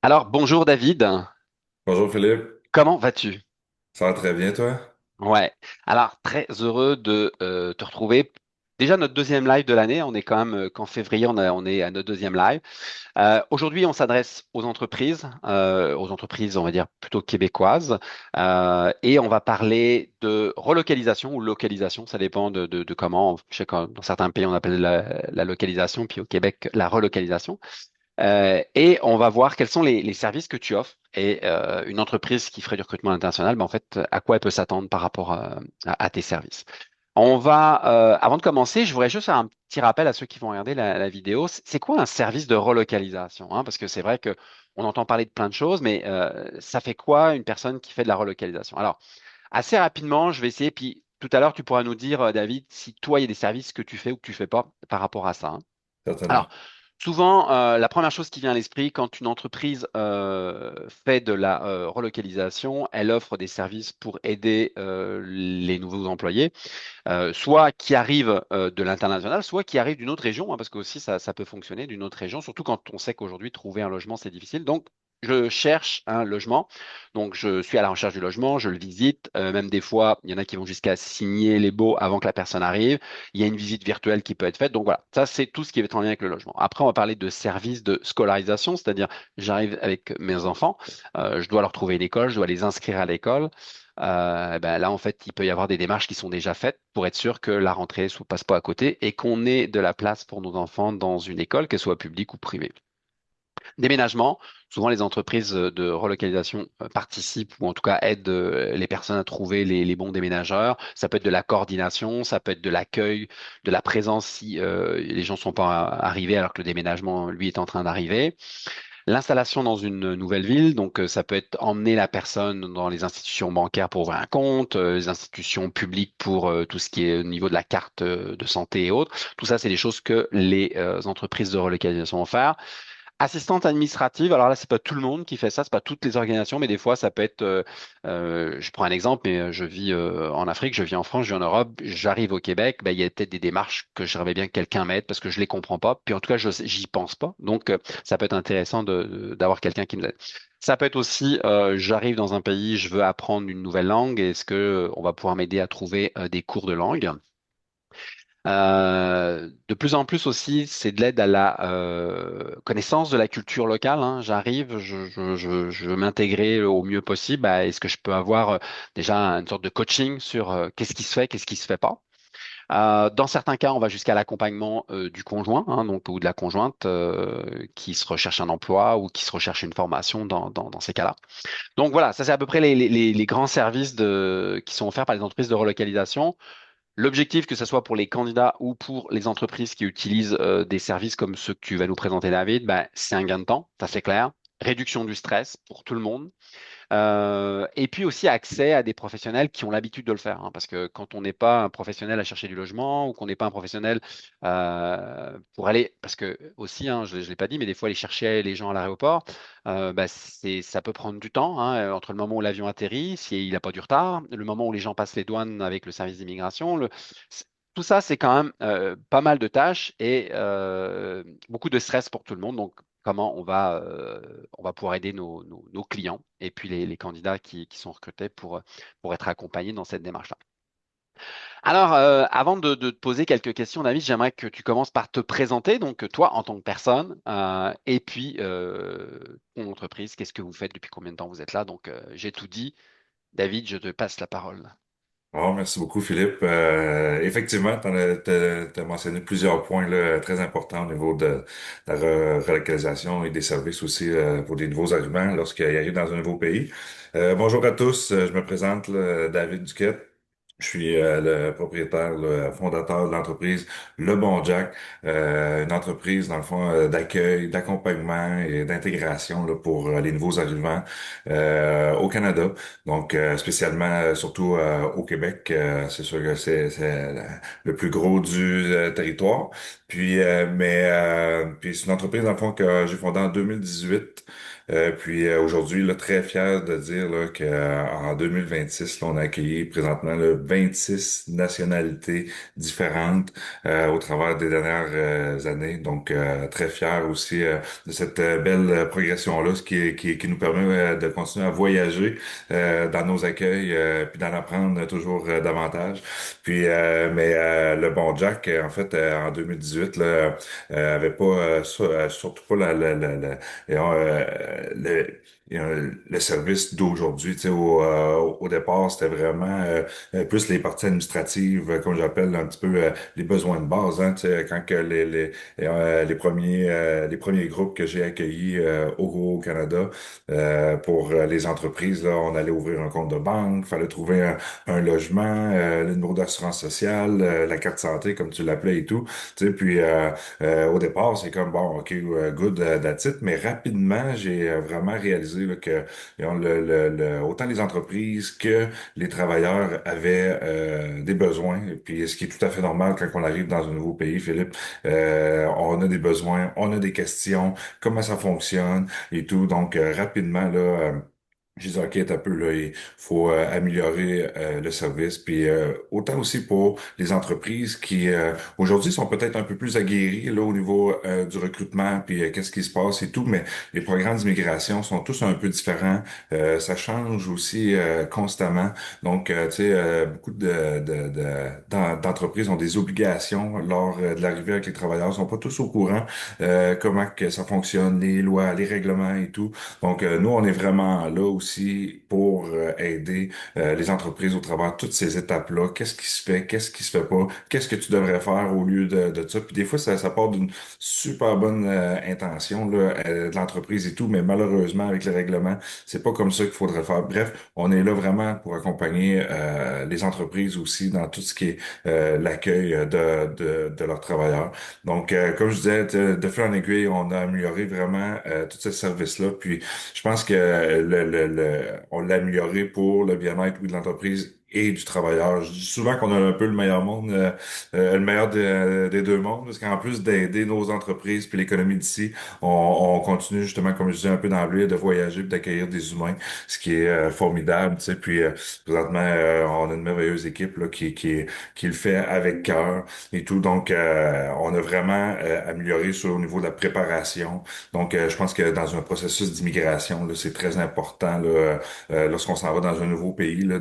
Alors, bonjour David, Bonjour Philippe, comment vas-tu? ça va très bien toi? Ouais, alors très heureux de te retrouver. Déjà notre deuxième live de l'année, on est quand même qu'en février, on est à notre deuxième live. Aujourd'hui, on s'adresse aux entreprises, on va dire plutôt québécoises, et on va parler de relocalisation ou localisation, ça dépend de comment. Je sais que dans certains pays, on appelle la localisation, puis au Québec, la relocalisation. Et on va voir quels sont les services que tu offres. Et une entreprise qui ferait du recrutement international, ben, en fait, à quoi elle peut s'attendre par rapport à tes services. Avant de commencer, je voudrais juste faire un petit rappel à ceux qui vont regarder la vidéo. C'est quoi un service de relocalisation, hein? Parce que c'est vrai que on entend parler de plein de choses, mais ça fait quoi une personne qui fait de la relocalisation? Alors, assez rapidement, je vais essayer, puis tout à l'heure, tu pourras nous dire, David, si toi, il y a des services que tu fais ou que tu fais pas par rapport à ça, hein. Certainement. Alors, souvent, la première chose qui vient à l'esprit quand une entreprise fait de la relocalisation, elle offre des services pour aider les nouveaux employés, soit qui arrivent de l'international, soit qui arrivent d'une autre région, hein, parce que aussi ça peut fonctionner d'une autre région, surtout quand on sait qu'aujourd'hui trouver un logement c'est difficile. Donc je cherche un logement, donc je suis à la recherche du logement, je le visite, même des fois il y en a qui vont jusqu'à signer les baux avant que la personne arrive. Il y a une visite virtuelle qui peut être faite. Donc voilà, ça c'est tout ce qui est en lien avec le logement. Après on va parler de services de scolarisation, c'est-à-dire j'arrive avec mes enfants, je dois leur trouver une école, je dois les inscrire à l'école. Ben là, en fait, il peut y avoir des démarches qui sont déjà faites pour être sûr que la rentrée ne passe pas à côté et qu'on ait de la place pour nos enfants dans une école, qu'elle soit publique ou privée. Déménagement, souvent les entreprises de relocalisation participent ou en tout cas aident les personnes à trouver les bons déménageurs. Ça peut être de la coordination, ça peut être de l'accueil, de la présence si les gens sont pas arrivés alors que le déménagement, lui, est en train d'arriver. L'installation dans une nouvelle ville, donc ça peut être emmener la personne dans les institutions bancaires pour ouvrir un compte, les institutions publiques pour tout ce qui est au niveau de la carte de santé et autres. Tout ça, c'est des choses que les entreprises de relocalisation vont faire. Assistante administrative, alors là, c'est pas tout le monde qui fait ça, c'est pas toutes les organisations, mais des fois, ça peut être, je prends un exemple, mais je vis en Afrique, je vis en France, je vis en Europe, j'arrive au Québec, ben, il y a peut-être des démarches que j'aimerais bien que quelqu'un m'aide parce que je les comprends pas, puis en tout cas, j'y pense pas, donc ça peut être intéressant d'avoir quelqu'un qui me l'aide. Ça peut être aussi, j'arrive dans un pays, je veux apprendre une nouvelle langue, est-ce que on va pouvoir m'aider à trouver des cours de langue? De plus en plus aussi, c'est de l'aide à la connaissance de la culture locale, hein. J'arrive, je veux m'intégrer au mieux possible. Bah, est-ce que je peux avoir déjà une sorte de coaching sur qu'est-ce qui se fait, qu'est-ce qui se fait pas? Dans certains cas, on va jusqu'à l'accompagnement du conjoint, hein, donc ou de la conjointe qui se recherche un emploi ou qui se recherche une formation dans ces cas-là. Donc voilà, ça c'est à peu près les grands services qui sont offerts par les entreprises de relocalisation. L'objectif, que ce soit pour les candidats ou pour les entreprises qui utilisent des services comme ceux que tu vas nous présenter, David, ben, c'est un gain de temps, ça c'est clair. Réduction du stress pour tout le monde. Et puis aussi accès à des professionnels qui ont l'habitude de le faire, hein, parce que quand on n'est pas un professionnel à chercher du logement ou qu'on n'est pas un professionnel pour aller, parce que aussi, hein, je ne l'ai pas dit, mais des fois aller chercher les gens à l'aéroport, bah, ça peut prendre du temps, hein, entre le moment où l'avion atterrit, s'il n'a pas du retard, le moment où les gens passent les douanes avec le service d'immigration. Tout ça, c'est quand même pas mal de tâches et beaucoup de stress pour tout le monde. Donc, comment on va pouvoir aider nos clients et puis les candidats qui sont recrutés pour être accompagnés dans cette démarche-là. Alors, avant de te poser quelques questions, David, j'aimerais que tu commences par te présenter, donc toi en tant que personne, et puis ton entreprise, qu'est-ce que vous faites, depuis combien de temps vous êtes là. Donc, j'ai tout dit. David, je te passe la parole. Oh, merci beaucoup Philippe. Effectivement, t'as mentionné plusieurs points là, très importants au niveau de la relocalisation et des services aussi pour des nouveaux arrivants lorsqu'ils arrivent dans un nouveau pays. Bonjour à tous, je me présente là, David Duquette. Je suis le propriétaire, le fondateur de l'entreprise Le Bon Jack, une entreprise dans le fond d'accueil, d'accompagnement et d'intégration là, pour les nouveaux arrivants au Canada. Donc spécialement surtout au Québec, c'est sûr que c'est le plus gros du territoire. Puis c'est une entreprise, dans le fond, que j'ai fondée en 2018. Aujourd'hui, là, très fier de dire là, qu'en 2026, là, on a accueilli présentement là, 26 nationalités différentes au travers des dernières années. Donc, très fier aussi de cette belle progression-là, ce qui nous permet de continuer à voyager dans nos accueils, puis d'en apprendre toujours davantage. Le bon Jack, en fait, en 2018, là, avait pas, surtout pas le service d'aujourd'hui. Tu sais, au départ, c'était vraiment plus les parties administratives, comme j'appelle un petit peu les besoins de base. Hein, tu sais, quand que les premiers groupes que j'ai accueillis au Canada pour les entreprises, là, on allait ouvrir un compte de banque, fallait trouver un logement, le numéro d'assurance sociale, la carte santé, comme tu l'appelais et tout. Tu sais, au départ, c'est comme bon, ok, good, that's it. Mais rapidement, j'ai vraiment réalisé là, que autant les entreprises que les travailleurs avaient des besoins. Puis ce qui est tout à fait normal quand on arrive dans un nouveau pays, Philippe, on a des besoins, on a des questions, comment ça fonctionne et tout. Donc rapidement là. Je dis, OK, un peu, là, il faut améliorer le service. Puis autant aussi pour les entreprises qui, aujourd'hui, sont peut-être un peu plus aguerries là, au niveau du recrutement, puis qu'est-ce qui se passe et tout, mais les programmes d'immigration sont tous un peu différents. Ça change aussi constamment. Donc, tu sais, beaucoup d'entreprises ont des obligations lors de l'arrivée avec les travailleurs. Ils sont pas tous au courant comment que ça fonctionne, les lois, les règlements et tout. Donc, nous, on est vraiment là aussi pour aider les entreprises au travers de toutes ces étapes-là. Qu'est-ce qui se fait, qu'est-ce qui se fait pas, qu'est-ce que tu devrais faire au lieu de ça. Puis des fois, ça part d'une super bonne intention là, de l'entreprise et tout, mais malheureusement, avec les règlements, c'est pas comme ça qu'il faudrait faire. Bref, on est là vraiment pour accompagner les entreprises aussi dans tout ce qui est l'accueil de leurs travailleurs. Donc, comme je disais, de fil en aiguille, on a amélioré vraiment tout ce service-là. Puis, je pense que on l'a amélioré pour le bien-être, oui, de l'entreprise et du travailleur. Je dis souvent qu'on a un peu le meilleur monde, le meilleur des deux mondes, parce qu'en plus d'aider nos entreprises puis l'économie d'ici, on continue justement, comme je disais un peu d'emblée, de voyager puis d'accueillir des humains, ce qui est formidable, tu sais. Présentement, on a une merveilleuse équipe là, qui le fait avec cœur et tout. Donc, on a vraiment amélioré sur au niveau de la préparation. Donc, je pense que dans un processus d'immigration, là, c'est très important là, lorsqu'on s'en va dans un nouveau pays là,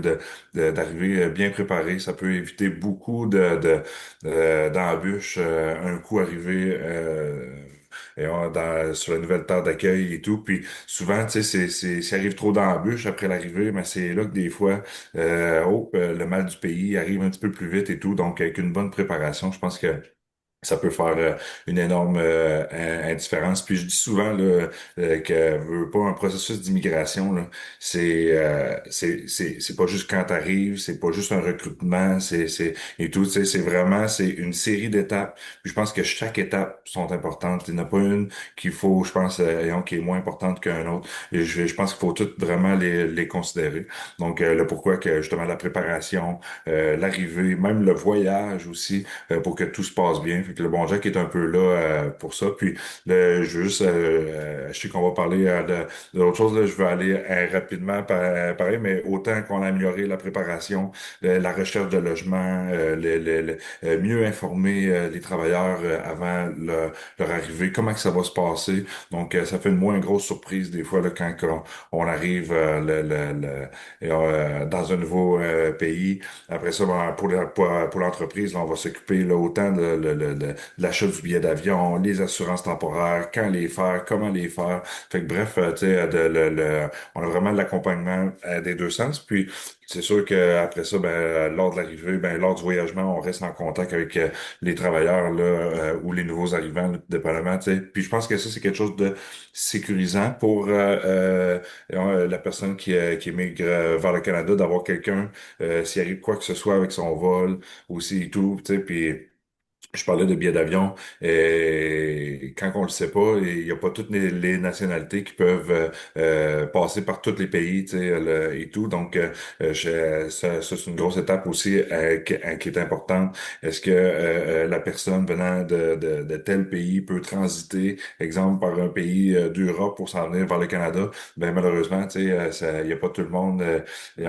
d'arriver bien préparé. Ça peut éviter beaucoup d'embûches. Un coup arrivé sur la nouvelle terre d'accueil et tout. Puis souvent, tu sais, s'il arrive trop d'embûches après l'arrivée, mais c'est là que des fois, le mal du pays arrive un petit peu plus vite et tout. Donc, avec une bonne préparation, je pense que ça peut faire une énorme indifférence. Puis je dis souvent là, que pas un processus d'immigration là, c'est pas juste quand t'arrives, c'est pas juste un recrutement, c'est et tout. Tu sais, c'est une série d'étapes. Puis je pense que chaque étape sont importantes. Il n'y en a pas une qu'il faut, je pense, qui est moins importante qu'un autre. Et je pense qu'il faut toutes vraiment les considérer. Donc le pourquoi que justement la préparation, l'arrivée, même le voyage aussi pour que tout se passe bien. Fait que le bon Jack est un peu là pour ça. Puis je veux juste, je sais qu'on va parler de d'autres choses. Là, je veux aller rapidement pareil, mais autant qu'on a amélioré la préparation, la recherche de logement, mieux informer les travailleurs avant leur arrivée, comment que ça va se passer. Donc, ça fait une moins grosse surprise des fois là, quand on arrive dans un nouveau pays. Après ça, ben, pour l'entreprise, là, on va s'occuper là, autant de l'achat du billet d'avion, les assurances temporaires, quand les faire, comment les faire. Fait que bref, tu sais, on a vraiment de l'accompagnement des deux sens. Puis c'est sûr qu'après ça, ben, lors de l'arrivée, ben, lors du voyagement, on reste en contact avec les travailleurs là, ou les nouveaux arrivants, là, dépendamment. Tu sais. Puis je pense que ça, c'est quelque chose de sécurisant pour la personne qui émigre vers le Canada, d'avoir quelqu'un s'il arrive quoi que ce soit avec son vol aussi et tout, tu sais, puis Je parlais de billets d'avion et quand on le sait pas, il n'y a pas toutes les nationalités qui peuvent passer par tous les pays, tu sais, et tout. Donc, ça, c'est une grosse étape aussi qui est importante. Est-ce que la personne venant de tel pays peut transiter, exemple, par un pays d'Europe pour s'en venir vers le Canada? Ben malheureusement, tu sais, il n'y a pas tout le monde qui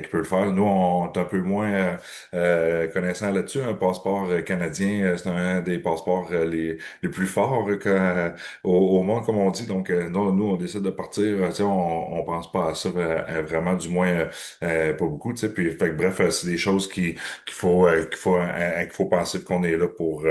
peut le faire. Nous, on est un peu moins connaissant là-dessus. Un passeport canadien, c'est un des passeports les plus forts au monde, comme on dit. Donc, nous, on décide de partir. Tu sais, on pense pas à ça vraiment, du moins pas beaucoup. Tu sais. Puis, fait que, bref, c'est des choses qu'il faut penser qu'on est là pour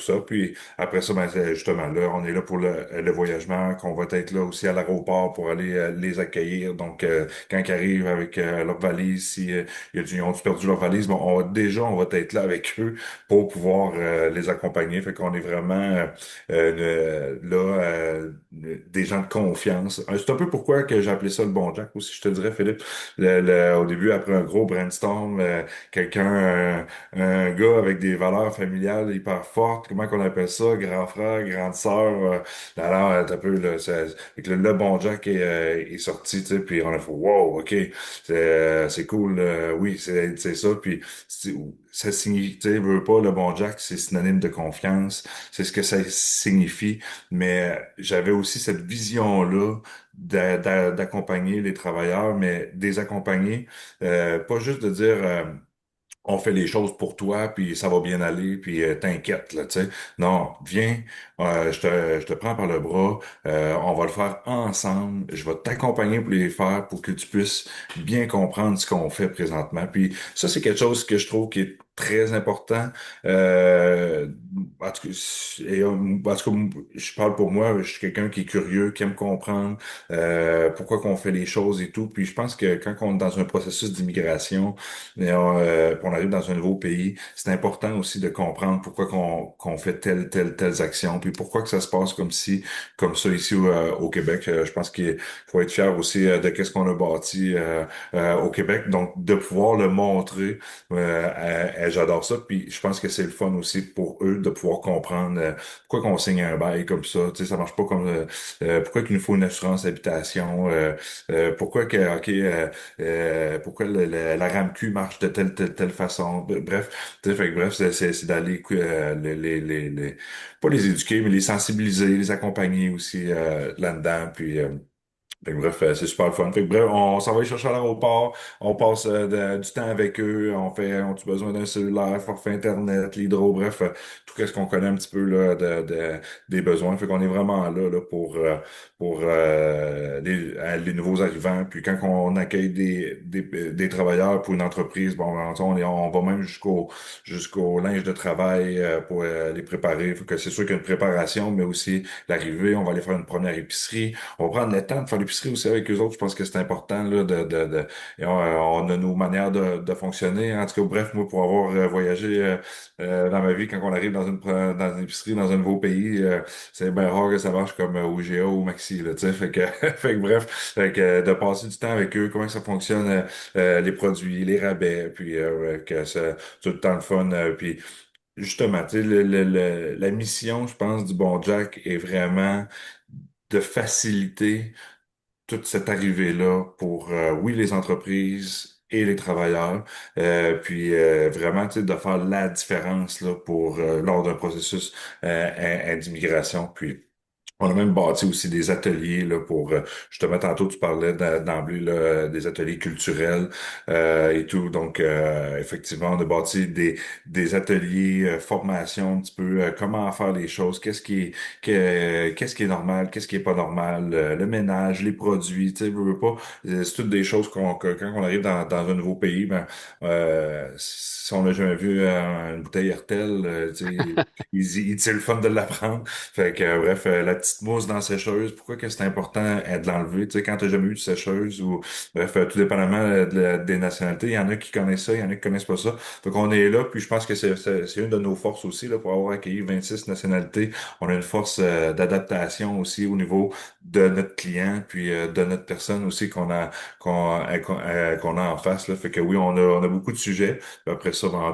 ça. Puis après ça, ben, justement, là, on est là pour le voyagement, qu'on va être là aussi à l'aéroport pour aller les accueillir. Donc, quand ils arrivent avec leur valise, si ils ont perdu leur valise, bon, on va être là avec eux pour pouvoir les accompagner. Fait qu'on est vraiment là des gens de confiance. C'est un peu pourquoi que j'ai appelé ça le bon Jack aussi, je te dirais, Philippe. Au début, après un gros brainstorm, un gars avec des valeurs familiales hyper fortes, comment qu'on appelle ça, grand frère, grande sœur, alors, t'as un peu, là, fait que le bon Jack est sorti, tu sais, puis on a fait, wow, ok, c'est cool, oui, c'est ça, puis ça signifie, tu sais, veux pas, le bon Jack, c'est synonyme de confiance, c'est ce que ça signifie, mais j'avais aussi cette vision-là d'accompagner les travailleurs, mais des accompagner, pas juste de dire, on fait les choses pour toi, puis ça va bien aller, puis t'inquiète, là, tu sais. Non, viens, je te prends par le bras, on va le faire ensemble, je vais t'accompagner pour les faire, pour que tu puisses bien comprendre ce qu'on fait présentement. Puis ça, c'est quelque chose que je trouve qui est très important. Euh, en tout cas, en tout cas, je parle pour moi, je suis quelqu'un qui est curieux, qui aime comprendre pourquoi qu'on fait les choses et tout. Puis je pense que quand on est dans un processus d'immigration, puis on arrive dans un nouveau pays, c'est important aussi de comprendre pourquoi qu'on fait telles actions, puis pourquoi que ça se passe comme ça ici au Québec. Je pense qu'il faut être fier aussi de qu'est-ce qu'on a bâti au Québec, donc de pouvoir le montrer, j'adore ça. Puis je pense que c'est le fun aussi pour eux de pouvoir comprendre pourquoi qu'on signe un bail comme ça. Tu sais, ça marche pas comme pourquoi qu'il nous faut une assurance habitation, pourquoi que ok. Pourquoi la RAMQ marche de telle façon. Bref, tu sais, fait que bref, c'est d'aller pas les éduquer, mais les sensibiliser, les accompagner aussi là-dedans. Puis fait que bref, c'est super le fun. Fait que bref, on s'en va les chercher à l'aéroport, on passe du temps avec eux, on a besoin d'un cellulaire, forfait Internet, l'hydro, bref, tout ce qu'on connaît un petit peu là, des besoins. Fait qu'on est vraiment là pour les nouveaux arrivants. Puis quand on accueille des travailleurs pour une entreprise, bon, on va même jusqu'au linge de travail pour les préparer. Fait que c'est sûr qu'il y a une préparation, mais aussi l'arrivée, on va aller faire une première épicerie. On va prendre le temps de faire l'épicerie aussi avec eux autres. Je pense que c'est important là, et on a nos manières de fonctionner. En tout cas, bref, moi, pour avoir voyagé dans ma vie, quand on arrive dans une épicerie, dans un nouveau pays, c'est bien rare que ça marche comme au IGA ou au Maxi, là, tu sais. Fait que, fait que bref, fait que, de passer du temps avec eux, comment ça fonctionne, les produits, les rabais, puis que c'est tout le temps le fun. Puis justement, tu sais, la mission, je pense, du bon Jack est vraiment de faciliter toute cette arrivée-là pour, oui, les entreprises et les travailleurs, puis vraiment, tu sais, de faire la différence là, pour lors d'un processus d'immigration. Puis on a même bâti aussi des ateliers là, pour justement tantôt tu parlais d'emblée là, des ateliers culturels et tout. Donc effectivement, on a bâti des ateliers formation un petit peu comment faire les choses, qu'est-ce qui est normal, qu'est-ce qui est pas normal, le ménage, les produits, tu sais, veux pas. C'est toutes des choses quand on arrive dans un nouveau pays, ben si on n'a jamais vu une bouteille Hertel, tu sais, c'est le fun de l'apprendre. Fait que bref, la petite mousse dans la sécheuse, pourquoi que c'est important de l'enlever? Tu sais, quand t'as jamais eu de sécheuse ou bref, tout dépendamment des nationalités, il y en a qui connaissent ça, il y en a qui connaissent pas ça. Donc on est là, puis je pense que c'est une de nos forces aussi, là, pour avoir accueilli 26 nationalités. On a une force d'adaptation aussi au niveau de notre client, puis de notre personne aussi qu'on a en face. Là. Fait que oui, on a beaucoup de sujets. Puis après ça, ben,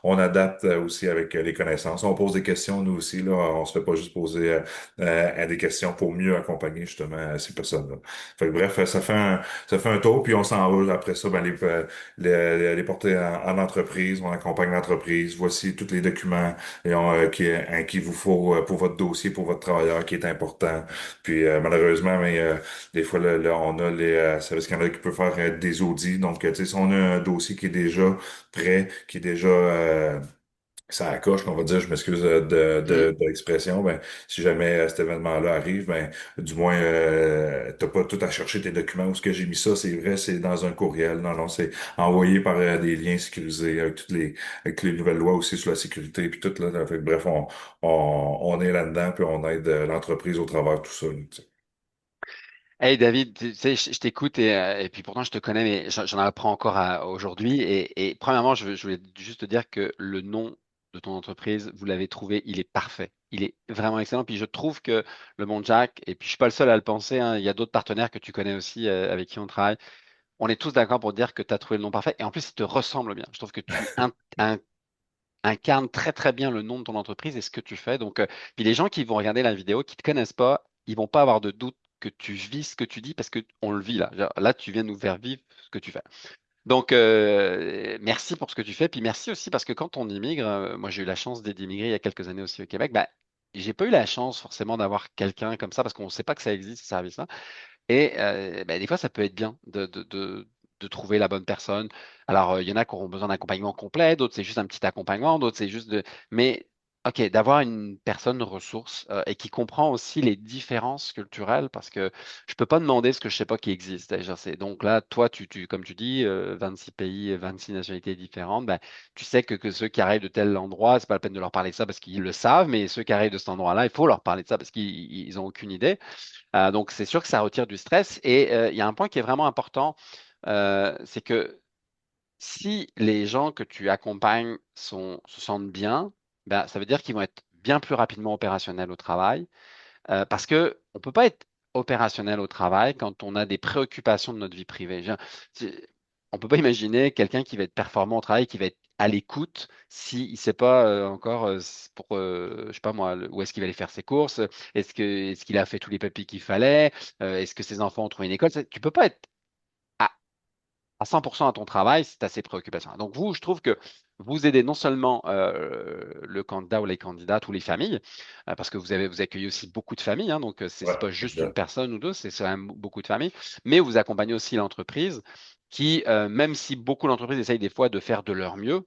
on adapte aussi avec les connaissances. On pose des questions, nous aussi. Là, on se fait pas juste poser à des questions pour mieux accompagner justement ces personnes-là. Fait que, bref, ça fait un tour, puis on s'en va après ça, ben, les porter en entreprise. On accompagne l'entreprise. Voici tous les documents qu'il vous faut pour votre dossier, pour votre travailleur qui est important. Puis malheureusement, mais des fois, là, on a les services Canada qui peut faire des audits. Donc, tu sais, si on a un dossier qui est déjà prêt, qui est déjà ça accroche, on va dire, je m'excuse de l'expression, ben, si jamais cet événement-là arrive, ben, du moins, t'as pas tout à chercher tes documents. Où est-ce que j'ai mis ça? C'est vrai, c'est dans un courriel. Non, non, c'est envoyé par des liens sécurisés avec les nouvelles lois aussi sur la sécurité puis tout, là. Fait que, bref, on est là-dedans puis on aide l'entreprise au travers de tout ça, là, tu sais. Hey David, tu sais, je t'écoute et puis pourtant je te connais, mais j'en apprends encore aujourd'hui. Et premièrement, je voulais juste te dire que le nom de ton entreprise, vous l'avez trouvé, il est parfait. Il est vraiment excellent. Puis je trouve que le Monde Jack, et puis je suis pas le seul à le penser, hein, il y a d'autres partenaires que tu connais aussi avec qui on travaille. On est tous d'accord pour dire que tu as trouvé le nom parfait. Et en plus, il te ressemble bien. Je trouve que incarnes très très bien le nom de ton entreprise et ce que tu fais. Donc, puis les gens qui vont regarder la vidéo, qui te connaissent pas, ils vont pas avoir de doute que tu vis ce que tu dis parce que on le vit là. Là, tu viens nous faire vivre ce que tu fais. Donc, merci pour ce que tu fais. Puis merci aussi parce que quand on immigre, moi j'ai eu la chance d'immigrer il y a quelques années aussi au Québec, bah, j'ai pas eu la chance forcément d'avoir quelqu'un comme ça parce qu'on ne sait pas que ça existe, ce service-là. Et ben, des fois, ça peut être bien de trouver la bonne personne. Alors, il y en a qui auront besoin d'accompagnement complet, d'autres, c'est juste un petit accompagnement, d'autres, c'est juste de... Mais, OK, d'avoir une personne ressource et qui comprend aussi les différences culturelles, parce que je peux pas demander ce que je sais pas qui existe. Déjà, donc là, toi, comme tu dis, 26 pays, 26 nationalités différentes, ben, tu sais que ceux qui arrivent de tel endroit, c'est pas la peine de leur parler de ça parce qu'ils le savent, mais ceux qui arrivent de cet endroit-là, il faut leur parler de ça parce qu'ils ont aucune idée. Donc, c'est sûr que ça retire du stress. Et il y a un point qui est vraiment important, c'est que si les gens que tu accompagnes se sentent bien, ben, ça veut dire qu'ils vont être bien plus rapidement opérationnels au travail. Parce que on peut pas être opérationnel au travail quand on a des préoccupations de notre vie privée. On peut pas imaginer quelqu'un qui va être performant au travail, qui va être à l'écoute s'il ne sait pas encore je sais pas moi, où est-ce qu'il va aller faire ses courses, est-ce qu'il a fait tous les papiers qu'il fallait, est-ce que ses enfants ont trouvé une école. Tu peux pas être à, à 100% à ton travail si tu as ces préoccupations. Donc vous, je trouve que vous aidez non seulement le candidat ou les candidates ou les familles, parce que vous accueillez aussi beaucoup de familles, hein, donc Ouais, c'est pas juste une exact. personne ou deux, c'est quand même beaucoup de familles, mais vous accompagnez aussi l'entreprise qui, même si beaucoup d'entreprises essayent des fois de faire de leur mieux,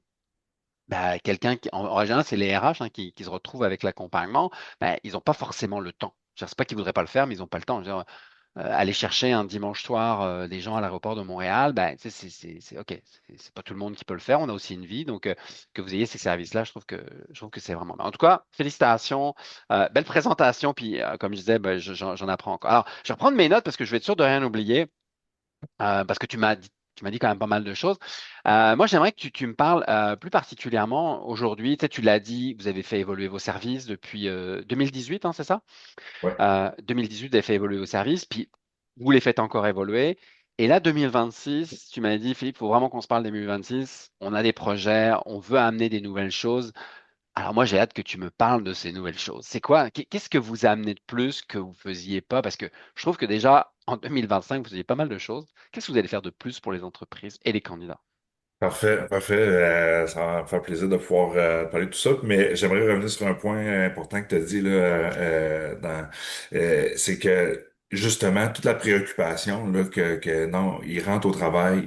bah, quelqu'un qui, en général, c'est les RH hein, qui se retrouvent avec l'accompagnement, bah, ils n'ont pas forcément le temps. C'est pas qu'ils voudraient pas le faire, mais ils n'ont pas le temps. Je veux dire, aller chercher un dimanche soir des gens à l'aéroport de Montréal, ben, tu sais, OK, c'est pas tout le monde qui peut le faire. On a aussi une vie, donc que vous ayez ces services-là, je trouve que c'est vraiment bien. En tout cas, félicitations, belle présentation, puis comme je disais, ben, j'en apprends encore. Alors, je vais reprendre mes notes parce que je vais être sûr de rien oublier, parce que tu m'as dit quand même pas mal de choses. Moi, j'aimerais que tu me parles plus particulièrement aujourd'hui. Tu sais, tu l'as dit, vous avez fait évoluer vos services depuis 2018, hein, c'est ça? Ouais. 2018, vous avez fait évoluer vos services, puis vous les faites encore évoluer. Et là, 2026, tu m'as dit, Philippe, il faut vraiment qu'on se parle 2026. On a des projets, on veut amener des nouvelles choses. Alors moi, j'ai hâte que tu me parles de ces nouvelles choses. C'est quoi? Qu'est-ce que vous amenez de plus que vous ne faisiez pas? Parce que je trouve que déjà, en 2025, vous faisiez pas mal de choses. Qu'est-ce que vous allez faire de plus pour les entreprises et les candidats? Parfait, parfait. Ça va me faire plaisir de pouvoir parler de tout ça. Mais j'aimerais revenir sur un point important que tu as dit là, c'est que justement toute la préoccupation là que non, il rentre au travail,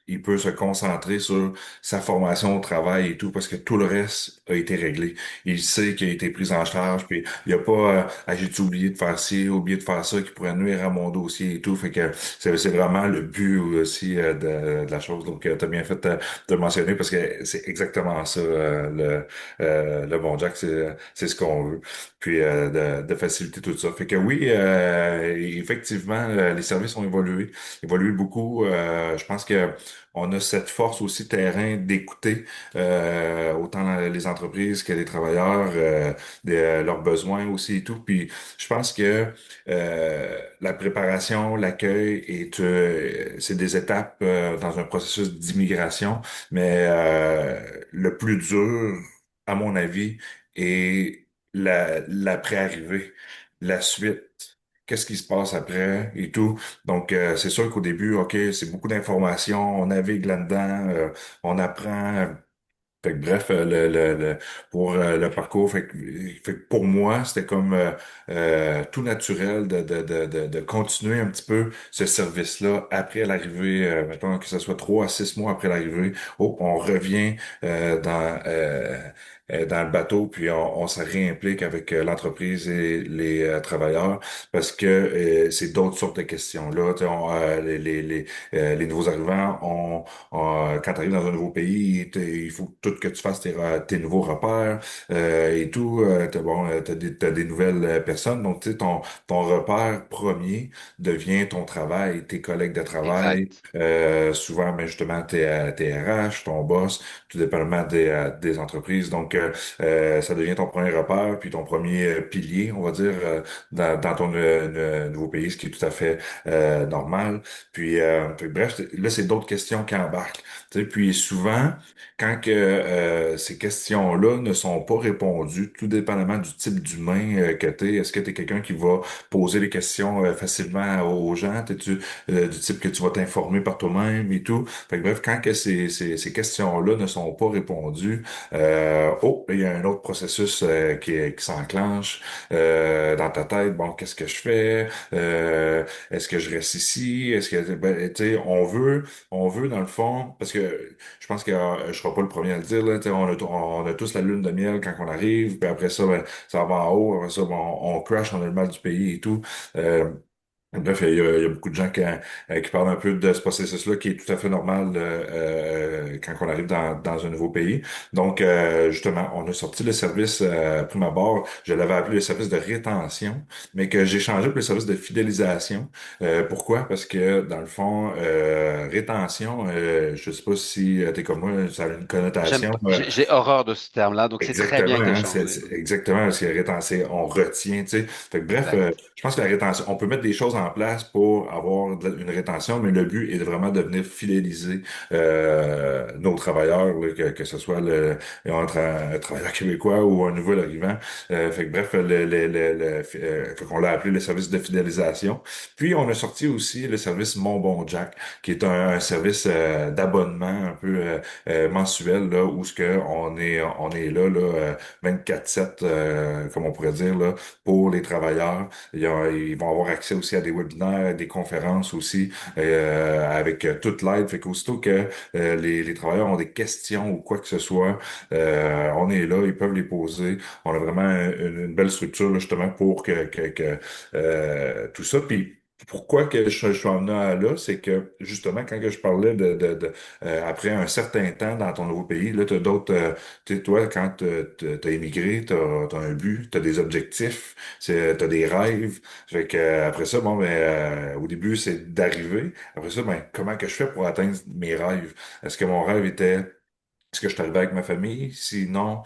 il peut se concentrer sur sa formation au travail et tout, parce que tout le reste a été réglé. Il sait qu'il a été pris en charge, puis il n'y a pas j'ai oublié de faire ci, oublié de faire ça, qui pourrait nuire à mon dossier et tout. Fait que c'est vraiment le but aussi de la chose. Donc, tu as bien fait de le mentionner parce que c'est exactement ça, le bon Jack, c'est ce qu'on veut. Puis de faciliter tout ça. Fait que oui, effectivement, les services ont évolué beaucoup. Je pense que on a cette force aussi terrain d'écouter autant les entreprises que les travailleurs, leurs besoins aussi et tout. Puis je pense que la préparation, l'accueil c'est des étapes dans un processus d'immigration, mais le plus dur, à mon avis, est l'après-arrivée, la suite. Qu'est-ce qui se passe après et tout. Donc, c'est sûr qu'au début, OK, c'est beaucoup d'informations, on navigue là-dedans, on apprend. Fait que bref, pour le parcours, fait que pour moi, c'était comme tout naturel de continuer un petit peu ce service-là après l'arrivée, mettons que ce soit 3 à 6 mois après l'arrivée. Oh, on revient dans le bateau, puis on se réimplique avec l'entreprise et les travailleurs parce que c'est d'autres sortes de questions. Là, tu sais, les nouveaux arrivants quand tu arrives dans un nouveau pays, il faut tout que tu fasses tes nouveaux repères et tout. T'as des nouvelles personnes. Donc, tu sais, ton repère premier devient ton travail, tes collègues de travail. Exact. Souvent, mais justement, tes RH, ton boss, tout dépendamment des entreprises. Donc, ça devient ton premier repère, puis ton premier pilier, on va dire, dans ton nouveau pays, ce qui est tout à fait normal. Puis bref, là, c'est d'autres questions qui embarquent. Tu sais, puis souvent, quand que ces questions-là ne sont pas répondues, tout dépendamment du type d'humain que t'es, est-ce que t'es quelqu'un qui va poser les questions facilement aux gens? T'es-tu du type que tu vas t'informer par toi-même et tout? Fait que bref, quand que ces questions-là ne sont pas répondues, il y a un autre processus qui s'enclenche dans ta tête. Bon, qu'est-ce que je fais? Est-ce que je reste ici? Est-ce que, ben, tu sais, on veut dans le fond, parce que je pense que je serai pas le premier à le dire, là, tu sais, on a tous la lune de miel quand on arrive, puis après ça, ben, ça va en haut, après ça, bon, on crash, on a le mal du pays et tout. Euh, Bref, il y a beaucoup de gens qui parlent un peu de ce processus-là qui est tout à fait normal quand on arrive dans un nouveau pays. Donc, justement, on a sorti le service prime abord. Je l'avais appelé le service de rétention, mais que j'ai changé pour le service de fidélisation. Pourquoi? Parce que, dans le fond, rétention, je sais pas si t'es comme moi, ça a une J'aime connotation. pas, j'ai horreur de ce terme-là, donc c'est très Exactement, bien que tu aies hein, changé. c'est exactement ce qui est rétention, on retient, tu sais. Fait que bref, Exact. je pense que la rétention, on peut mettre des choses en place pour avoir une rétention, mais le but est de vraiment de venir fidéliser nos travailleurs, là, que ce soit entre un travailleur québécois ou un nouvel arrivant. Fait que bref, fait qu'on l'a appelé le service de fidélisation. Puis on a sorti aussi le service Mon Bon Jack, qui est un service d'abonnement un peu mensuel là où ce que on est là 24/7 comme on pourrait dire là pour les travailleurs. Ils vont avoir accès aussi à des webinaires, des conférences aussi avec toute l'aide. Fait qu'aussitôt que les travailleurs ont des questions ou quoi que ce soit, on est là, ils peuvent les poser. On a vraiment une belle structure là, justement pour que tout ça. Puis pourquoi que je suis amené à là, c'est que justement, quand que je parlais après un certain temps dans ton nouveau pays, là, tu as d'autres, tu sais, toi, quand t'as émigré, t'as un but, t'as des objectifs, t'as des rêves. Fait que, après ça, bon, ben, au début, c'est d'arriver. Après ça, ben, comment que je fais pour atteindre mes rêves? Est-ce que mon rêve était est-ce que je suis arrivé avec ma famille? Sinon,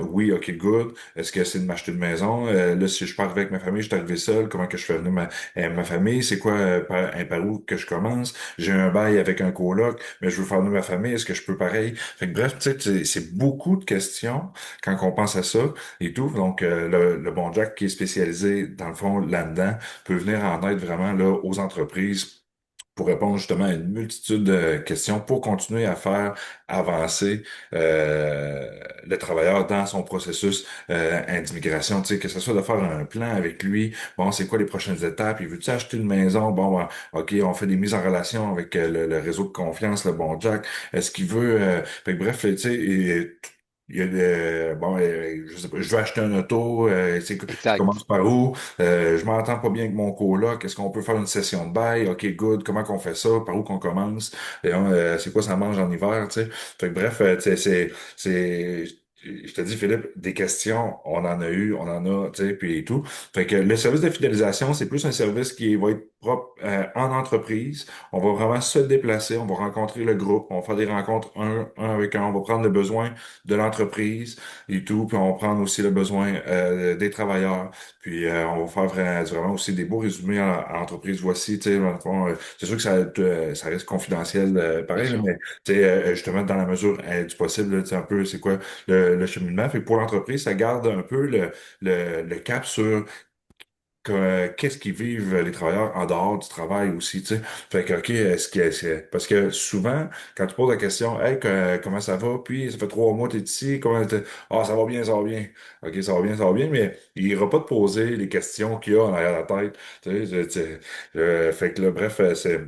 oui, ok, good. Est-ce que c'est de m'acheter une maison? Là, si je suis pas arrivé avec ma famille, je suis arrivé seul. Comment que je fais venir ma famille? C'est quoi par où que je commence? J'ai un bail avec un coloc, mais je veux faire venir ma famille. Est-ce que je peux pareil? Fait que bref, tu sais, c'est beaucoup de questions quand on pense à ça et tout. Donc, le bon Jack qui est spécialisé dans le fond là-dedans peut venir en aide vraiment là aux entreprises pour répondre justement à une multitude de questions pour continuer à faire avancer le travailleur dans son processus d'immigration. Tu sais, que ce soit de faire un plan avec lui. Bon, c'est quoi les prochaines étapes? Il veut-tu acheter une maison? Bon, ben, OK, on fait des mises en relation avec le réseau de confiance, le bon Jack. Est-ce qu'il veut... fait que bref, tu sais, il y a bon, je sais pas, je veux acheter un auto, je Exact. commence par où? Je m'entends pas bien avec mon coloc. Est-ce qu'on peut faire une session de bail? OK, good. Comment qu'on fait ça? Par où qu'on commence? Et, c'est quoi ça mange en hiver, tu sais? Fait que bref, tu sais, je te dis, Philippe, des questions, on en a eu, on en a, tu sais, puis tout. Fait que le service de fidélisation, c'est plus un service qui va être propre en entreprise. On va vraiment se déplacer, on va rencontrer le groupe, on va faire des rencontres un avec un, on va prendre le besoin de l'entreprise et tout, puis on va prendre aussi le besoin des travailleurs. Puis on va faire vraiment aussi des beaux résumés à l'entreprise. Voici, tu sais, dans le fond, c'est sûr que ça reste confidentiel, Bien pareil, là, sûr. mais tu sais, justement, dans la mesure du possible, là, tu sais, un peu, c'est quoi le cheminement. Fait que pour l'entreprise, ça garde un peu le cap sur qu'est-ce qu'ils vivent les travailleurs en dehors du travail aussi, tu sais. Fait que, OK, parce que souvent, quand tu poses la question, hey, comment ça va? Puis, ça fait 3 mois que t'es ici, ah, ça va bien, ça va bien. OK, ça va bien, ça va bien, mais il ira pas te poser les questions qu'il y a en arrière de la tête. Tu sais, fait que là, bref, c'est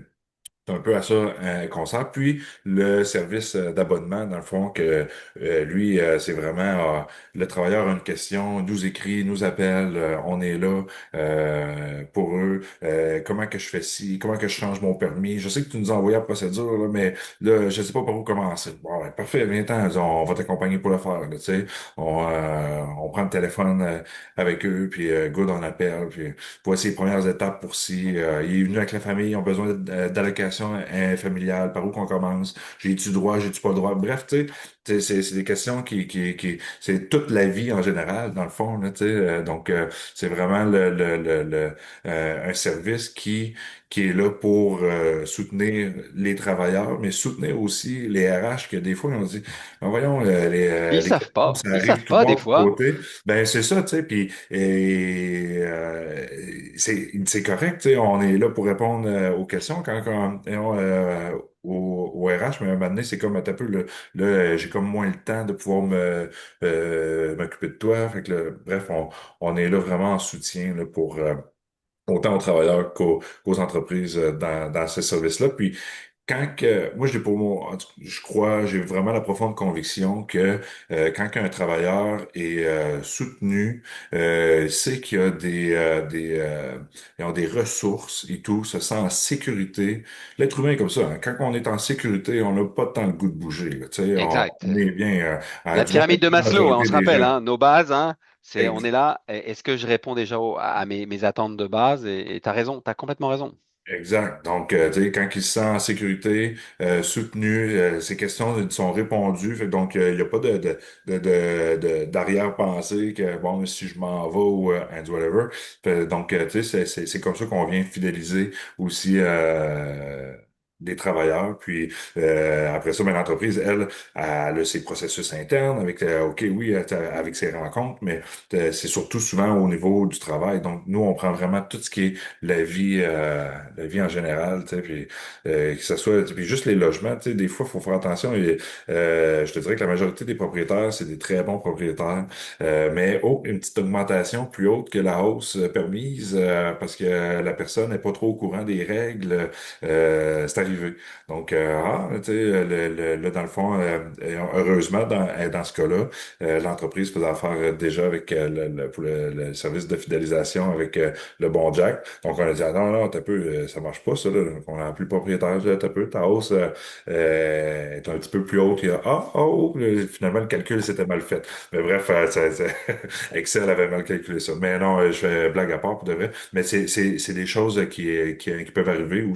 un peu à ça qu'on sert. Puis le service d'abonnement, dans le fond, que lui, c'est vraiment le travailleur a une question, nous écrit, nous appelle, on est là pour eux. Comment que je fais ci, comment que je change mon permis. Je sais que tu nous as envoyé la procédure, là, mais là, je sais pas par où commencer. Bon, ben, parfait, viens-t'en, on va t'accompagner pour le faire. Là, tu sais. On prend le téléphone avec eux, puis good, on appelle, puis voici les premières étapes pour si il est venu avec la famille, ils ont besoin d'allocation familiale, par où qu'on commence, j'ai-tu droit, j'ai-tu pas le droit, bref, tu sais, c'est des questions c'est toute la vie en général, dans le fond, là, tu sais, donc c'est vraiment un service qui est là pour soutenir les travailleurs, mais soutenir aussi les RH que des fois on dit, ben voyons, Ils les savent questions, pas. ça Ils arrive savent tout pas des bord, tout fois. côté. Ben c'est ça, tu sais, puis c'est correct, tu sais, on est là pour répondre aux questions au RH, mais à un moment donné, c'est comme un peu là, j'ai comme moins le temps de pouvoir m'occuper de toi. Fait que bref, on est là vraiment en soutien là, pour autant aux travailleurs qu'aux entreprises dans ce service-là. Puis moi, je crois, j'ai vraiment la profonde conviction que quand un travailleur est soutenu, sait qu'il y a ils ont des ressources et tout, se sent en sécurité. L'être humain est comme ça, hein. Quand on est en sécurité, on n'a pas tant le goût de bouger, là. Tu sais, Exact. on est bien, La du moins pyramide de la Maslow, hein, on majorité se des rappelle, gens. hein, nos bases, hein, on est là. Est-ce que je réponds déjà à mes attentes de base? Et tu as raison, tu as complètement raison. Exact. Donc, tu sais, quand il se sent en sécurité, soutenu, ses questions sont répondues. Donc, il n'y a pas d'arrière-pensée que, bon, si je m'en vais ou and whatever. Donc, tu sais, c'est comme ça qu'on vient fidéliser aussi des travailleurs. Puis, après ça, ben, l'entreprise, elle a ses processus internes avec, OK, oui, avec ses rencontres, mais c'est surtout souvent au niveau du travail. Donc, nous, on prend vraiment tout ce qui est la vie en général, tu sais, puis que ce soit, puis juste les logements, tu sais, des fois, il faut faire attention. Je te dirais que la majorité des propriétaires, c'est des très bons propriétaires, mais une petite augmentation plus haute que la hausse permise parce que la personne n'est pas trop au courant des règles, c'est arrivé. Donc, tu sais, là, dans le fond, heureusement, dans ce cas-là, l'entreprise faisait affaire déjà avec pour le service de fidélisation avec le bon Jack. Donc, on a dit, ah non, non, t'as peu, ça marche pas, ça, là. Donc, on a appelé le propriétaire, t'as peu, ta hausse est un petit peu plus haute. Il a, finalement, le calcul, c'était mal fait. Mais bref, Excel avait mal calculé ça. Mais non, je fais blague à part pour de vrai. Mais c'est des choses qui peuvent arriver où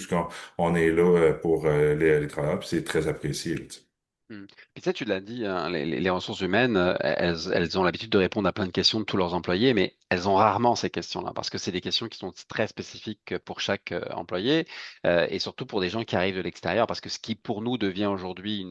on est là pour les travailleurs, puis c'est très apprécié, là, tu sais. Hmm. Puis tu sais, tu l'as dit, hein, les ressources humaines, elles ont l'habitude de répondre à plein de questions de tous leurs employés, mais elles ont rarement ces questions-là, parce que c'est des questions qui sont très spécifiques pour chaque employé, et surtout pour des gens qui arrivent de l'extérieur, parce que ce qui pour nous devient aujourd'hui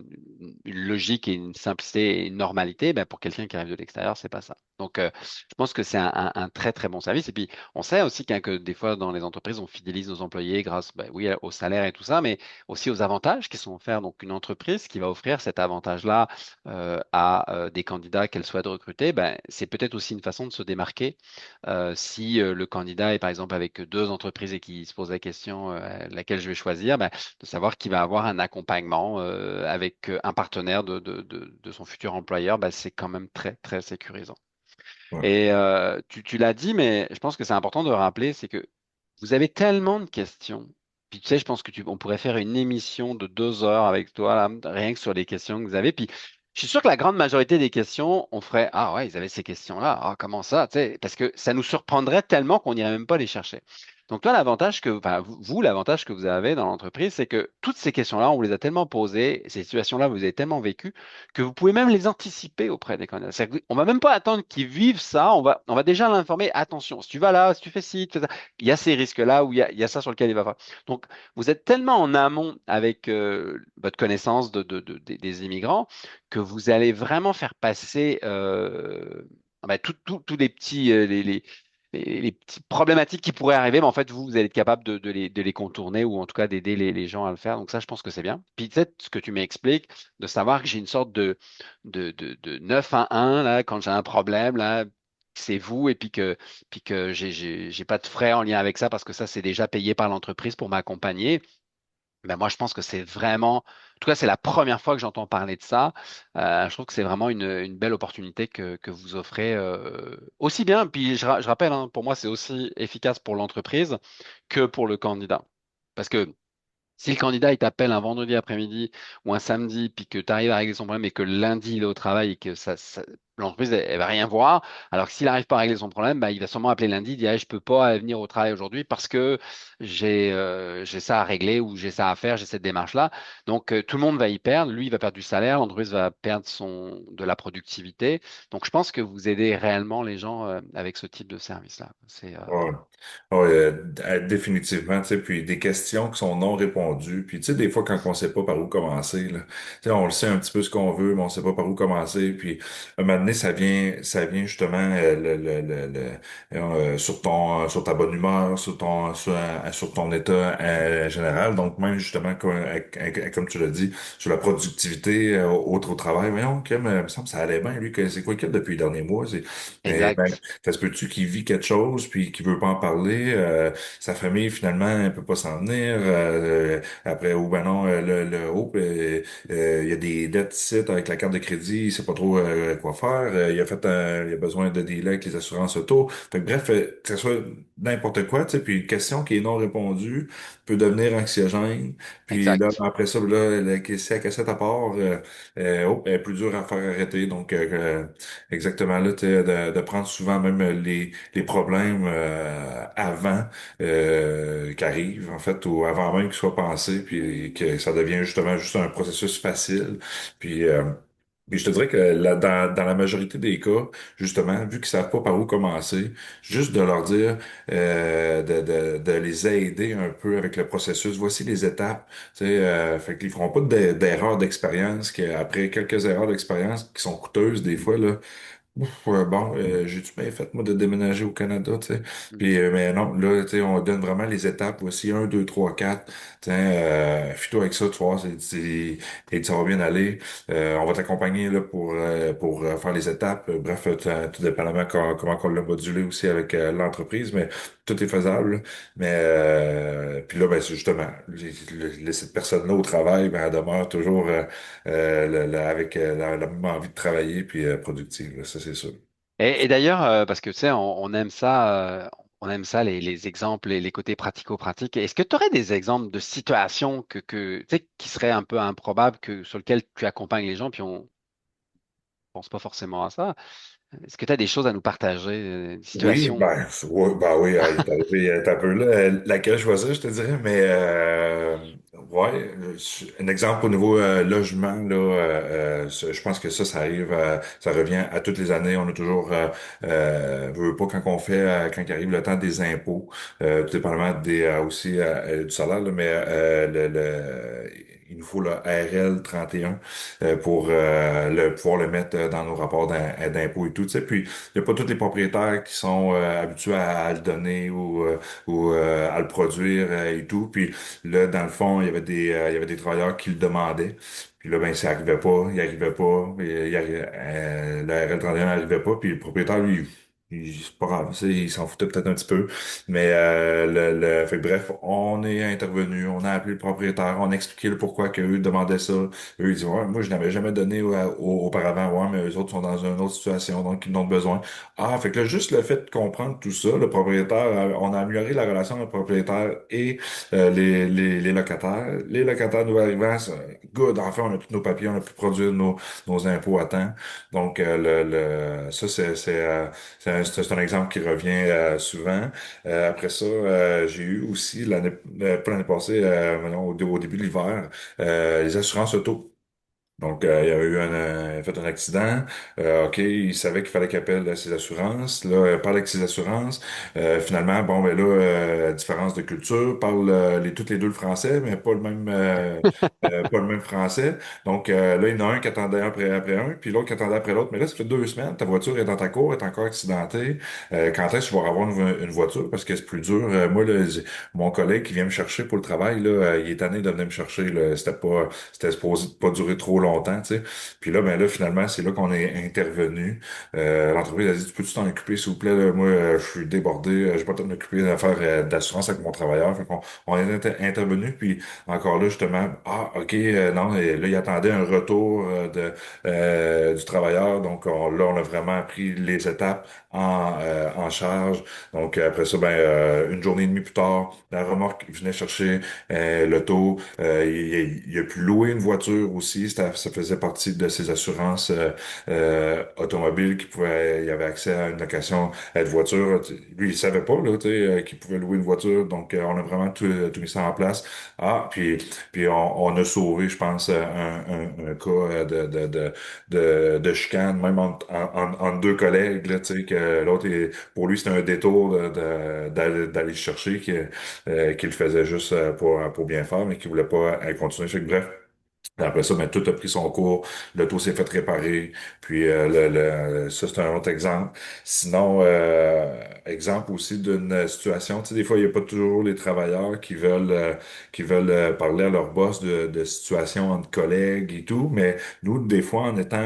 une logique et une simplicité et une normalité, ben, pour quelqu'un qui arrive de l'extérieur, c'est pas ça. Donc, je pense que c'est un très très bon service. Et puis, on sait aussi que des fois dans les entreprises, on fidélise nos employés grâce, ben, oui, au salaire et tout ça, mais aussi aux avantages qui sont offerts. Donc, une entreprise qui va offrir cet avantage-là à des candidats qu'elle souhaite recruter, ben, c'est peut-être aussi une façon de se démarquer. Si le candidat est par exemple avec deux entreprises et qui se pose la question laquelle je vais choisir, ben, de savoir qu'il va avoir un accompagnement avec un partenaire de son futur employeur, ben, c'est quand même très, très sécurisant. Ouais. Et tu l'as dit, mais je pense que c'est important de rappeler, c'est que vous avez tellement de questions. Puis tu sais, je pense que on pourrait faire une émission de 2 heures avec toi, là, rien que sur les questions que vous avez. Puis je suis sûr que la grande majorité des questions, on ferait, ah ouais, ils avaient ces questions-là. Ah, comment ça? Tu sais, parce que ça nous surprendrait tellement qu'on n'irait même pas les chercher. Donc toi, enfin, l'avantage que vous avez dans l'entreprise, c'est que toutes ces questions-là, on vous les a tellement posées, ces situations-là, vous les avez tellement vécues, que vous pouvez même les anticiper auprès des candidats. On va même pas attendre qu'ils vivent ça, on va déjà l'informer, attention, si tu vas là, si tu fais ci, tu fais ça, il y a ces risques-là ou il y a ça sur lequel il va faire. Donc, vous êtes tellement en amont avec votre connaissance des immigrants que vous allez vraiment faire passer ben, tous les petits, les petites problématiques qui pourraient arriver, mais en fait, vous allez être capable de les contourner ou en tout cas d'aider les gens à le faire. Donc ça, je pense que c'est bien. Puis peut-être ce que tu m'expliques, de savoir que j'ai une sorte de 9 à 1, là, quand j'ai un problème, là, c'est vous, et puis que j'ai pas de frais en lien avec ça parce que ça, c'est déjà payé par l'entreprise pour m'accompagner. Ben moi, je pense que c'est vraiment, en tout cas, c'est la première fois que j'entends parler de ça. Je trouve que c'est vraiment une belle opportunité que vous offrez aussi bien. Puis je rappelle, hein, pour moi, c'est aussi efficace pour l'entreprise que pour le candidat. Parce que si le candidat il t'appelle un vendredi après-midi ou un samedi, puis que tu arrives à régler son problème et que lundi il est au travail et que l'entreprise elle va rien voir, alors que s'il n'arrive pas à régler son problème, bah, il va sûrement appeler lundi, il dit ah, je peux pas venir au travail aujourd'hui parce que j'ai ça à régler ou j'ai ça à faire, j'ai cette démarche-là. Donc tout le monde va y perdre, lui il va perdre du salaire, l'entreprise va perdre de la productivité. Donc je pense que vous aidez réellement les gens avec ce type de service-là. Ouais. Ouais, définitivement, tu sais, puis des questions qui sont non répondues, puis tu sais, des fois, quand on sait pas par où commencer, là, tu sais, on le sait un petit peu ce qu'on veut, mais on sait pas par où commencer, puis un moment donné, ça vient justement sur ta bonne humeur, sur ton état général, donc même justement, comme tu l'as dit, sur la productivité au travail, voyons, il me semble que ça allait bien, lui, c'est quoi qu'il y a depuis les derniers mois, mais ben, Exact, ça se peut-tu qu'il vit quelque chose puis qu'il veut pas en parler, sa famille finalement elle peut pas s'en venir, après ou ben non il y a des dettes ici avec la carte de crédit, il sait pas trop quoi faire, il a besoin de dealer avec les assurances auto. Fait que bref, que ce soit n'importe quoi, tu sais, puis une question qui est non répondue peut devenir anxiogène. Puis là exact. après ça là si la cassette à part, elle est plus dure à faire arrêter. Donc exactement là, tu sais, de prendre souvent même les problèmes avant qu'arrivent, en fait, ou avant même qu'ils soient pensés, puis que ça devient justement juste un processus facile. Puis, euh, puis je te dirais que dans la majorité des cas, justement, vu qu'ils savent pas par où commencer, juste de leur dire, de les aider un peu avec le processus. Voici les étapes. Tu sais, fait qu'ils feront pas d'erreurs d'expérience, qu'après quelques erreurs d'expérience qui sont coûteuses des fois, là, ouf, ouais, bon, j'ai-tu bien fait, moi, de déménager au Canada, tu sais? Puis, mais non, là, tu sais, on donne vraiment les étapes. Voici un, deux, trois, quatre. Tiens, fuis-toi avec ça, tu vois, et ça va bien aller. On va t'accompagner, là, pour faire les étapes. Bref, tout dépendamment comment on l'a modulé aussi avec l'entreprise, mais tout est faisable. Mais, puis là, ben, c'est justement, cette personne-là au travail, ben, elle demeure toujours avec la même envie de travailler puis productive, là, ça c'est sûr. Et d'ailleurs, parce que tu sais, on aime ça les exemples et les côtés pratico-pratiques. Est-ce que tu aurais des exemples de situations tu sais, qui seraient un peu improbables, sur lesquelles tu accompagnes les gens, puis on pense pas forcément à ça? Est-ce que tu as des choses à nous partager, des Oui, situations? ben, oui, ben oui, il est arrivé un peu là, laquelle choisir, je te dirais, mais Ouais, un exemple au niveau logement, là, je pense que ça arrive, ça revient à toutes les années. On a toujours, veut pas quand on fait, quand il arrive le temps des impôts, tout dépendamment des aussi du salaire, là, mais il nous faut le RL 31 pour pouvoir le mettre dans nos rapports d'impôts et tout. Tu sais. Puis il n'y a pas tous les propriétaires qui sont habitués à le donner ou à le produire et tout. Puis là, dans le fond, il y avait des travailleurs qui le demandaient. Puis là, ben, ça arrivait pas, il arrivait pas, le RL31 n'arrivait pas, puis le propriétaire, lui, c'est pas grave, tu sais, il s'en foutait peut-être un petit peu. Mais fait que bref, on est intervenu, on a appelé le propriétaire, on a expliqué le pourquoi qu'eux demandaient ça. Eux, ils disent, ouais, moi, je n'avais jamais donné auparavant, ouais, mais eux autres sont dans une autre situation, donc ils en ont besoin. Ah, fait que là, juste le fait de comprendre tout ça, le propriétaire, on a amélioré la relation entre le propriétaire et les locataires. Les locataires nouveaux arrivants, good, enfin, on a tous nos papiers, on a pu produire nos impôts à temps. Donc, ça, c'est un exemple qui revient souvent. Après ça, j'ai eu aussi pas l'année passée, maintenant, au début de l'hiver, les assurances auto. Donc, il y avait il a fait un accident. OK, il savait qu'il fallait qu'il appelle ses assurances. Là, parle avec ses assurances. Finalement, bon, ben là, différence de culture, parle toutes les deux le français, mais pas le même français. Donc, là, il y en a un qui attendait un après un, puis l'autre qui attendait après l'autre. Mais là, ça fait 2 semaines, ta voiture est dans ta cour, est encore accidentée. Quand est-ce que tu vas avoir une voiture? Parce que c'est plus dur. Moi, là, mon collègue qui vient me chercher pour le travail, là, il est tanné de venir me chercher. Là, c'était supposé pas durer trop longtemps, tu sais. Puis là, ben là, finalement, c'est là qu'on est intervenu. L'entreprise a dit, tu peux-tu t'en occuper, s'il vous plaît, là? Moi, je suis débordé, j'ai pas le temps de m'occuper d'affaires d'assurance avec mon travailleur. Fait qu'on on est intervenu, puis encore là, justement, ah, OK, non, et là, il attendait un retour du travailleur. Donc, là, on a vraiment pris les étapes en charge. Donc, après ça, ben, une journée et demie plus tard, la remorque venait chercher l'auto. Il a pu louer une voiture aussi. Ça faisait partie de ses assurances automobiles qui pouvaient, il avait accès à une location de voiture. Lui, il savait pas là, tu sais, qu'il pouvait louer une voiture. Donc, on a vraiment tout mis ça en place. Ah, puis on a sauvé, je pense, un cas de chicane, même entre deux collègues, là, tu sais, que l'autre, pour lui, c'était un détour d'aller le chercher, qu'il le faisait juste pour bien faire, mais qu'il voulait pas continuer. Fait que bref, après ça, ben, tout a pris son cours, l'auto s'est fait réparer, puis ça, c'est un autre exemple. Sinon, exemple aussi d'une situation, tu sais, des fois, il n'y a pas toujours les travailleurs qui veulent parler à leur boss de situations entre collègues et tout, mais nous, des fois, en étant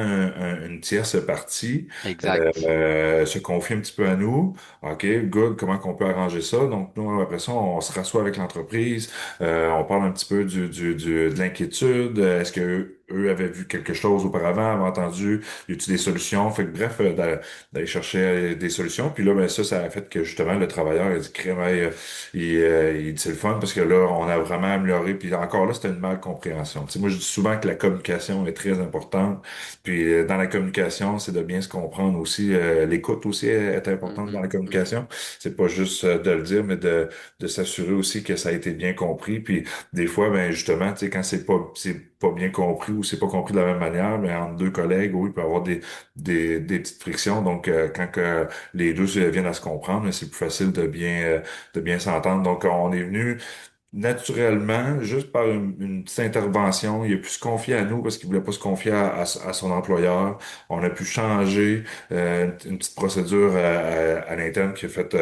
une tierce partie, Exact. se confie un petit peu à nous. OK, good, comment qu'on peut arranger ça? Donc, nous, après ça, on se rassoit avec l'entreprise, on parle un petit peu de l'inquiétude. Est-ce que eux avaient vu quelque chose auparavant, avaient entendu, y a-t-il des solutions? Fait que bref, d'aller chercher des solutions. Puis là, ben ça a fait que justement le travailleur a dit crème, hey, il dit c'est le fun parce que là, on a vraiment amélioré. Puis encore là, c'était une mal compréhension. Tu sais, moi, je dis souvent que la communication est très importante. Puis dans la communication, c'est de bien se comprendre aussi. L'écoute aussi est importante dans Mhm, la mhm, communication. C'est pas juste de le dire, mais de s'assurer aussi que ça a été bien compris. Puis des fois, ben justement, tu sais, quand c'est pas bien compris ou c'est pas compris de la même manière, ben entre deux collègues, oui, il peut y avoir des petites frictions. Donc, quand que les deux viennent à se comprendre, ben, c'est plus facile de bien s'entendre. Donc, on est venu naturellement, juste par une petite intervention, il a pu se confier à nous parce qu'il voulait pas se confier à son employeur. On a pu changer une petite procédure à l'interne qui a fait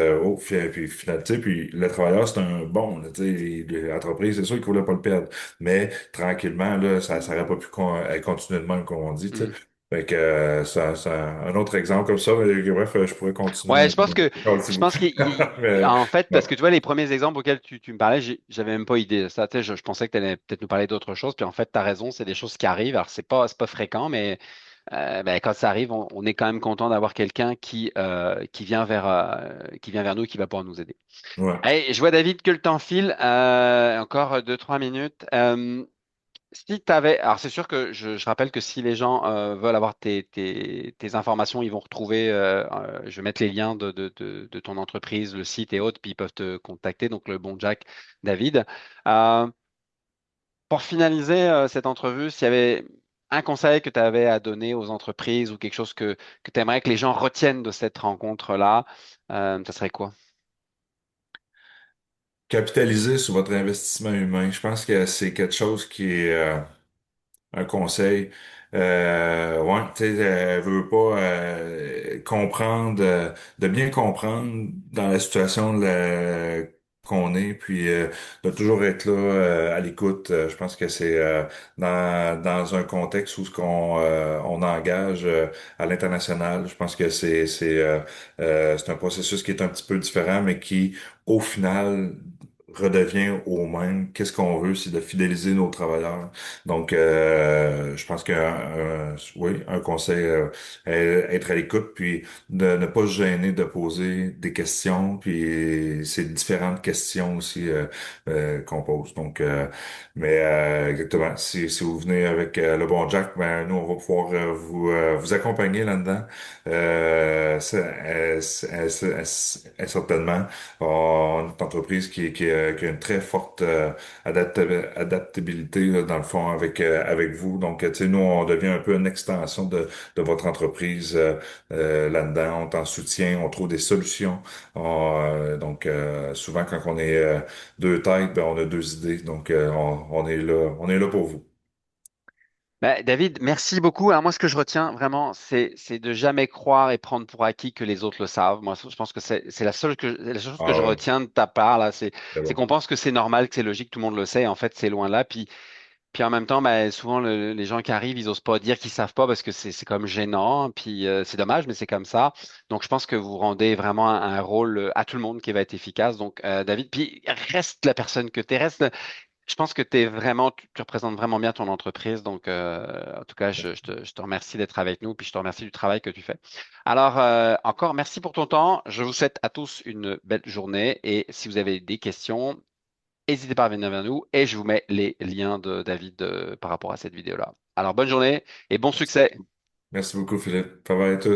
puis finalement, tu sais, puis le travailleur c'est un bon, là, tu sais, l'entreprise c'est sûr qu'il voulait pas le perdre, mais tranquillement là, ça aurait pas pu continuer de même comme on dit, tu sais. mhm. Fait que c'est un autre exemple comme ça, mais bref, je pourrais continuer, Ouais, mais je pense que, s'il je vous pense plaît. qu'il, Mais, en fait, parce ouais, que tu vois, les premiers exemples auxquels tu me parlais, j'avais même pas idée de ça. Tu sais, je pensais que tu allais peut-être nous parler d'autre chose. Puis en fait, tu as raison, c'est des choses qui arrivent. Alors, c'est pas fréquent, mais ben, quand ça arrive, on est quand même content d'avoir quelqu'un qui vient vers nous et qui va pouvoir nous aider. ouais. Allez, je vois David que le temps file. Encore 2, 3 minutes. Si tu avais, alors c'est sûr que je rappelle que si les gens veulent avoir tes informations, ils vont retrouver, je vais mettre les liens de ton entreprise, le site et autres, puis ils peuvent te contacter, donc le bon Jack, David. Euh, pour finaliser cette entrevue, s'il y avait un conseil que tu avais à donner aux entreprises ou quelque chose que tu aimerais que les gens retiennent de cette rencontre-là, ça serait quoi? Capitaliser sur votre investissement humain. Je pense que c'est quelque chose qui est un conseil. Ouais, tu sais, elle veut pas comprendre, de bien comprendre dans la situation qu'on est, puis de toujours être là à l'écoute. Je pense que c'est dans un contexte où ce qu'on on engage à l'international. Je pense que c'est un processus qui est un petit peu différent, mais qui, au final, redevient au même. Qu'est-ce qu'on veut, c'est de fidéliser nos travailleurs. Donc, je pense que oui, un conseil, être à l'écoute, puis de ne pas se gêner de poser des questions, puis c'est différentes questions aussi qu'on pose. Donc, exactement, si vous venez avec le bon Jack, ben nous on va pouvoir vous accompagner là-dedans. Certainement, on est une entreprise qui a une très forte adaptabilité là, dans le fond avec vous. Donc, tu sais, nous, on devient un peu une extension de votre entreprise là-dedans. On t'en soutient, on trouve des solutions. Souvent, quand on est deux têtes, ben, on a deux idées. Donc, on est là pour vous. Ben, David, merci beaucoup. Alors moi, ce que je retiens vraiment, c'est de jamais croire et prendre pour acquis que les autres le savent. Moi, je pense que c'est la seule chose que Ah je ouais, retiens de ta part là, c'est c'est bon. qu'on pense que c'est normal, que c'est logique, tout le monde le sait. En fait, c'est loin de là. Puis en même temps, ben, souvent les gens qui arrivent, ils osent pas dire qu'ils savent pas parce que c'est comme gênant. Puis c'est dommage, mais c'est comme ça. Donc je pense que vous rendez vraiment un rôle à tout le monde qui va être efficace. Donc David, puis reste la personne que tu es, reste. Je pense que tu représentes vraiment bien ton entreprise. Donc, en tout cas, je te remercie d'être avec nous, puis je te remercie du travail que tu fais. Alors, encore merci pour ton temps. Je vous souhaite à tous une belle journée. Et si vous avez des questions, n'hésitez pas à venir vers nous et je vous mets les liens de David par rapport à cette vidéo-là. Alors, bonne journée et bon Merci succès. beaucoup. Merci beaucoup, Philippe. Bye bye à tous.